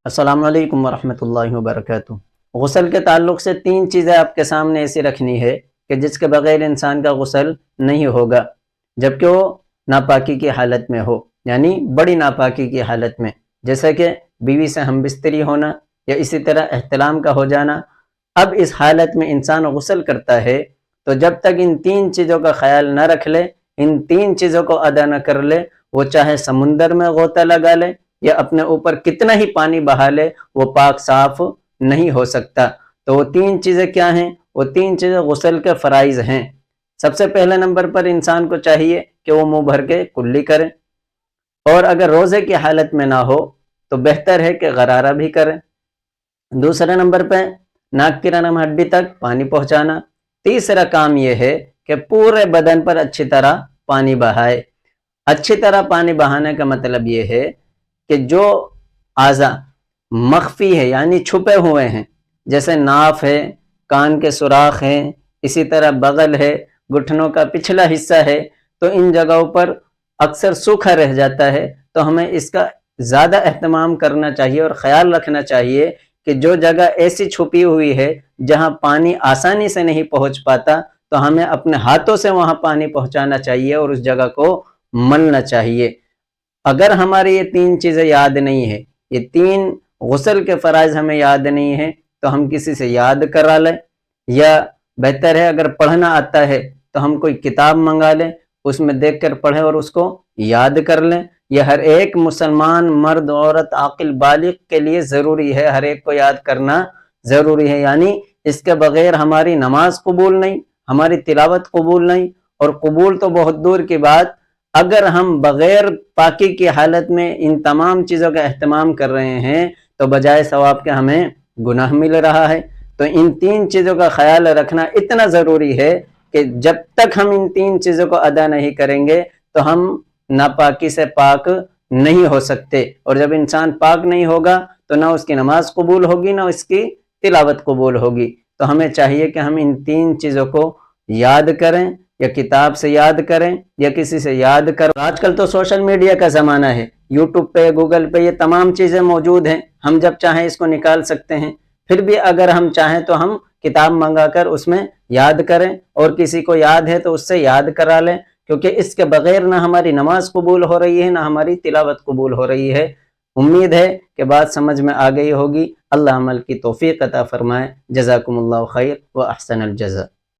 السلام علیکم ورحمۃ اللہ وبرکاتہ۔ غسل کے تعلق سے 3 چیزیں آپ کے سامنے ایسی رکھنی ہے کہ جس کے بغیر انسان کا غسل نہیں ہوگا، جبکہ وہ ناپاکی کی حالت میں ہو، یعنی بڑی ناپاکی کی حالت میں، جیسے کہ بیوی سے ہم بستری ہونا یا اسی طرح احتلام کا ہو جانا۔ اب اس حالت میں انسان غسل کرتا ہے تو جب تک ان 3 چیزوں کا خیال نہ رکھ لے، ان 3 چیزوں کو ادا نہ کر لے، وہ چاہے سمندر میں غوطہ لگا لے یا اپنے اوپر کتنا ہی پانی بہا لے، وہ پاک صاف نہیں ہو سکتا۔ تو وہ 3 چیزیں کیا ہیں؟ وہ 3 چیزیں غسل کے فرائض ہیں۔ سب سے پہلے نمبر پر انسان کو چاہیے کہ وہ منہ بھر کے کلی کرے، اور اگر روزے کی حالت میں نہ ہو تو بہتر ہے کہ غرارہ بھی کرے۔ دوسرے نمبر پہ ناک کی نرم ہڈی تک پانی پہنچانا۔ تیسرا کام یہ ہے کہ پورے بدن پر اچھی طرح پانی بہائے۔ اچھی طرح پانی بہانے کا مطلب یہ ہے کہ جو اعضاء مخفی ہے یعنی چھپے ہوئے ہیں، جیسے ناف ہے، کان کے سوراخ ہیں، اسی طرح بغل ہے، گھٹنوں کا پچھلا حصہ ہے، تو ان جگہوں پر اکثر سوکھا رہ جاتا ہے، تو ہمیں اس کا زیادہ اہتمام کرنا چاہیے اور خیال رکھنا چاہیے کہ جو جگہ ایسی چھپی ہوئی ہے جہاں پانی آسانی سے نہیں پہنچ پاتا، تو ہمیں اپنے ہاتھوں سے وہاں پانی پہنچانا چاہیے اور اس جگہ کو ملنا چاہیے۔ اگر ہماری یہ 3 چیزیں یاد نہیں ہے، یہ 3 غسل کے فرائض ہمیں یاد نہیں ہے، تو ہم کسی سے یاد کرا لیں، یا بہتر ہے اگر پڑھنا آتا ہے تو ہم کوئی کتاب منگا لیں، اس میں دیکھ کر پڑھیں اور اس کو یاد کر لیں۔ یہ ہر ایک مسلمان مرد عورت عاقل بالغ کے لیے ضروری ہے، ہر ایک کو یاد کرنا ضروری ہے، یعنی اس کے بغیر ہماری نماز قبول نہیں، ہماری تلاوت قبول نہیں، اور قبول تو بہت دور کی بات، اگر ہم بغیر پاکی کی حالت میں ان تمام چیزوں کا اہتمام کر رہے ہیں تو بجائے ثواب کے ہمیں گناہ مل رہا ہے۔ تو ان 3 چیزوں کا خیال رکھنا اتنا ضروری ہے کہ جب تک ہم ان 3 چیزوں کو ادا نہیں کریں گے تو ہم ناپاکی سے پاک نہیں ہو سکتے، اور جب انسان پاک نہیں ہوگا تو نہ اس کی نماز قبول ہوگی نہ اس کی تلاوت قبول ہوگی۔ تو ہمیں چاہیے کہ ہم ان 3 چیزوں کو یاد کریں، یا کتاب سے یاد کریں یا کسی سے یاد کریں۔ آج کل تو سوشل میڈیا کا زمانہ ہے، یوٹیوب پہ، گوگل پہ یہ تمام چیزیں موجود ہیں، ہم جب چاہیں اس کو نکال سکتے ہیں۔ پھر بھی اگر ہم چاہیں تو ہم کتاب منگا کر اس میں یاد کریں، اور کسی کو یاد ہے تو اس سے یاد کرا لیں، کیونکہ اس کے بغیر نہ ہماری نماز قبول ہو رہی ہے نہ ہماری تلاوت قبول ہو رہی ہے۔ امید ہے کہ بات سمجھ میں آ گئی ہوگی۔ اللہ عمل کی توفیق عطا فرمائے۔ جزاکم اللہ خیر و احسن الجزا۔